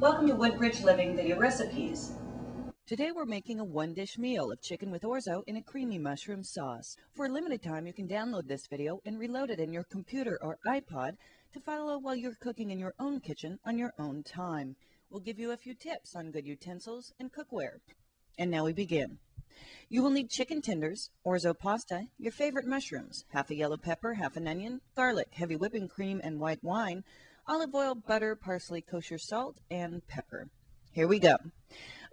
Welcome to Woodbridge Living video recipes. Today we're making a one-dish meal of chicken with orzo in a creamy mushroom sauce. For a limited time, you can download this video and reload it in your computer or iPod to follow while you're cooking in your own kitchen on your own time. We'll give you a few tips on good utensils and cookware. And now we begin. You will need chicken tenders, orzo pasta, your favorite mushrooms, half a yellow pepper, half an onion, garlic, heavy whipping cream and white wine, olive oil, butter, parsley, kosher salt, and pepper. Here we go.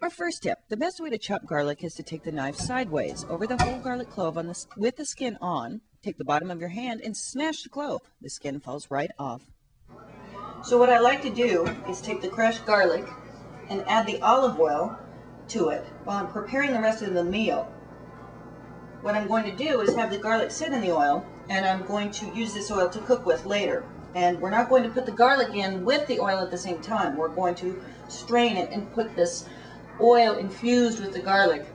Our first tip, the best way to chop garlic is to take the knife sideways over the whole garlic clove with the skin on. Take the bottom of your hand and smash the clove. The skin falls right off. So what I like to do is take the crushed garlic and add the olive oil to it while I'm preparing the rest of the meal. What I'm going to do is have the garlic sit in the oil, and I'm going to use this oil to cook with later. And we're not going to put the garlic in with the oil at the same time. We're going to strain it and put this oil infused with the garlic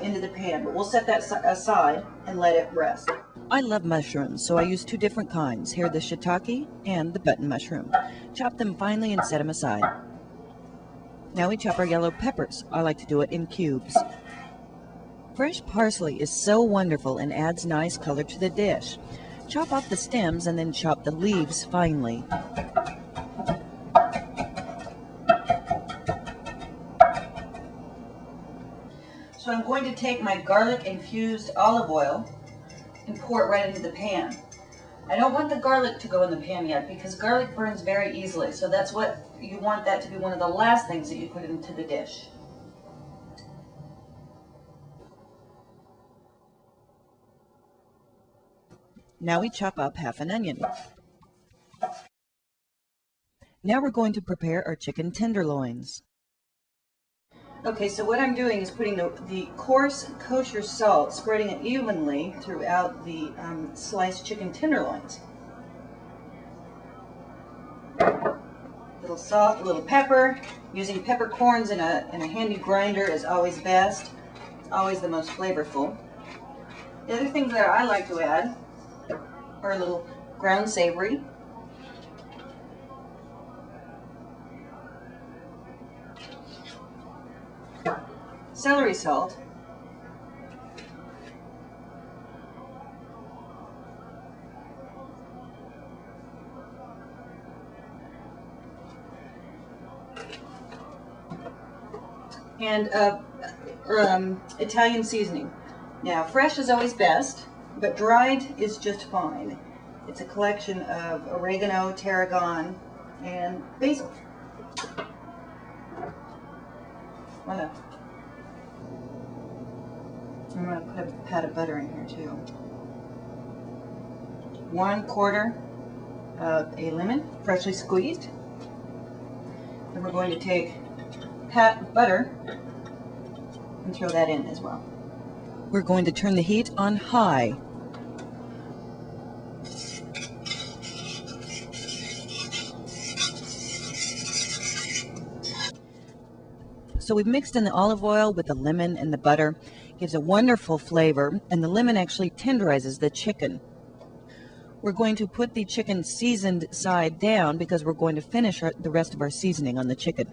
into the pan, but we'll set that aside and let it rest. I love mushrooms, so I use two different kinds. Here, the shiitake and the button mushroom. Chop them finely and set them aside. Now we chop our yellow peppers. I like to do it in cubes. Fresh parsley is so wonderful and adds nice color to the dish. Chop off the stems and then chop the leaves finely. So I'm going to take my garlic infused olive oil and pour it right into the pan. I don't want the garlic to go in the pan yet because garlic burns very easily, so that's what you want that to be one of the last things that you put into the dish. Now we chop up half an onion. Now we're going to prepare our chicken tenderloins. Okay, so what I'm doing is putting the coarse kosher salt, spreading it evenly throughout the sliced chicken tenderloins. Little salt, a little pepper. Using peppercorns in a handy grinder is always best. It's always the most flavorful. The other things that I like to add are a little ground savory, celery salt, and Italian seasoning. Now, fresh is always best, but dried is just fine. It's a collection of oregano, tarragon, and basil. Voila. I'm going to put a pat of butter in here too. 1/4 of a lemon, freshly squeezed. Then we're going to take a pat of butter and throw that in as well. We're going to turn the heat on high. So we've mixed in the olive oil with the lemon and the butter. Gives a wonderful flavor, and the lemon actually tenderizes the chicken. We're going to put the chicken seasoned side down because we're going to finish the rest of our seasoning on the chicken.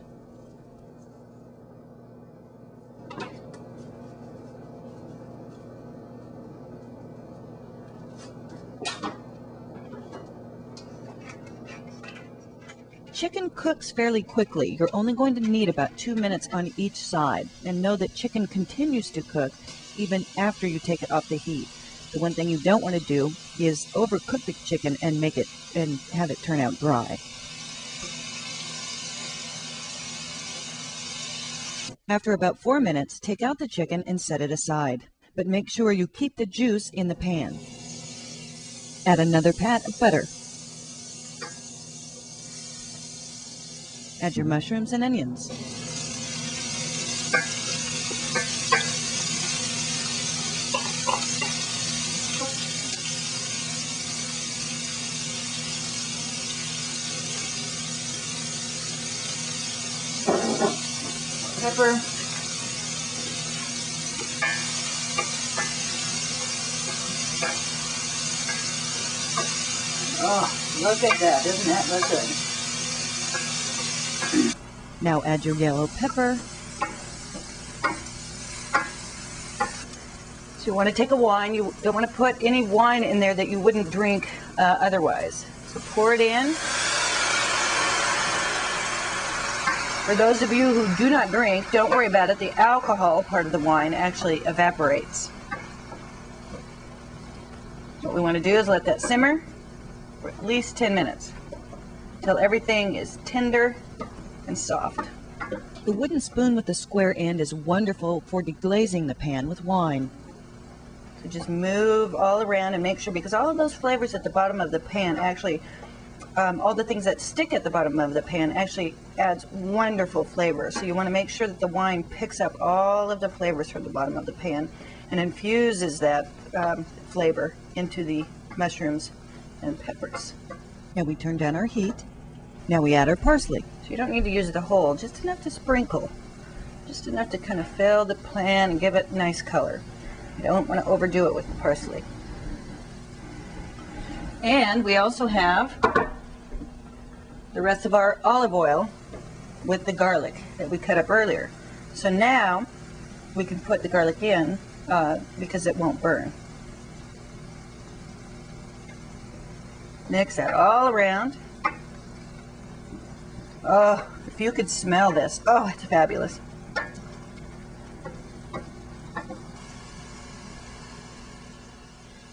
Chicken cooks fairly quickly. You're only going to need about 2 minutes on each side. And know that chicken continues to cook even after you take it off the heat. The one thing you don't want to do is overcook the chicken and have it turn out dry. After about 4 minutes, take out the chicken and set it aside. But make sure you keep the juice in the pan. Add another pat of butter. Add your mushrooms and onions. Pepper. Oh, look at that. Doesn't that look good? Now add your yellow pepper. So you want to take a wine. You don't want to put any wine in there that you wouldn't drink otherwise. So pour it in. For those of you who do not drink, don't worry about it. The alcohol part of the wine actually evaporates. What we want to do is let that simmer for at least 10 minutes until everything is tender and soft. The wooden spoon with the square end is wonderful for deglazing the pan with wine. So just move all around and make sure, because all of those flavors at the bottom of the pan actually, all the things that stick at the bottom of the pan actually adds wonderful flavor. So you want to make sure that the wine picks up all of the flavors from the bottom of the pan and infuses that flavor into the mushrooms and peppers. Now we turn down our heat. Now we add our parsley. So you don't need to use the whole, just enough to sprinkle. Just enough to kind of fill the pan and give it nice color. You don't want to overdo it with the parsley. And we also have the rest of our olive oil with the garlic that we cut up earlier. So now we can put the garlic in because it won't burn. Mix that all around. Oh, if you could smell this. Oh, it's fabulous.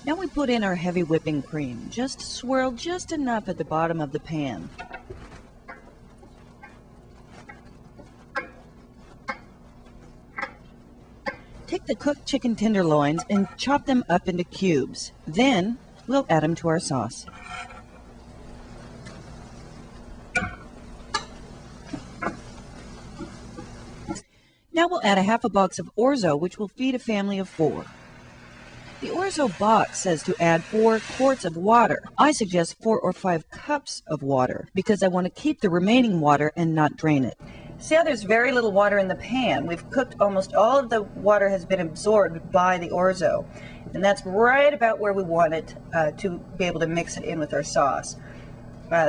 Now we put in our heavy whipping cream. Just swirl just enough at the bottom of the pan. Take the cooked chicken tenderloins and chop them up into cubes. Then we'll add them to our sauce. Now we'll add a half a box of orzo, which will feed a family of 4. The orzo box says to add 4 quarts of water. I suggest 4 or 5 cups of water because I want to keep the remaining water and not drain it. See how there's very little water in the pan? We've cooked almost all of the water has been absorbed by the orzo. And that's right about where we want it to be able to mix it in with our sauce.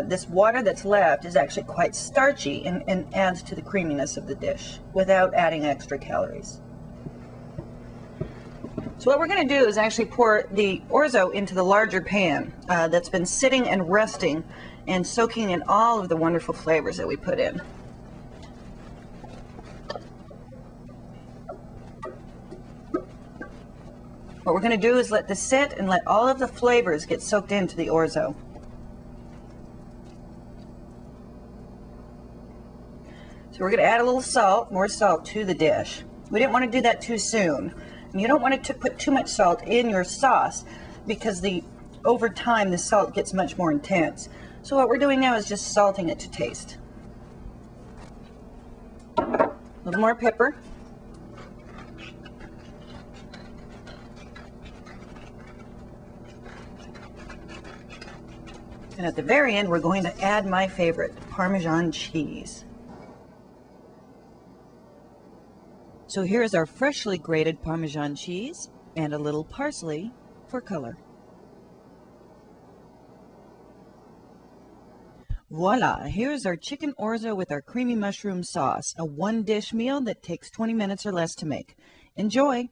This water that's left is actually quite starchy and adds to the creaminess of the dish without adding extra calories. So what we're going to do is actually pour the orzo into the larger pan that's been sitting and resting and soaking in all of the wonderful flavors that we put in. What we're going to do is let this sit and let all of the flavors get soaked into the orzo. So we're going to add a little salt, more salt to the dish. We didn't want to do that too soon. And you don't want to put too much salt in your sauce because over time the salt gets much more intense. So what we're doing now is just salting it to taste. A little more pepper. And at the very end, we're going to add my favorite, Parmesan cheese. So here's our freshly grated Parmesan cheese and a little parsley for color. Voila! Here's our chicken orzo with our creamy mushroom sauce, a one-dish meal that takes 20 minutes or less to make. Enjoy!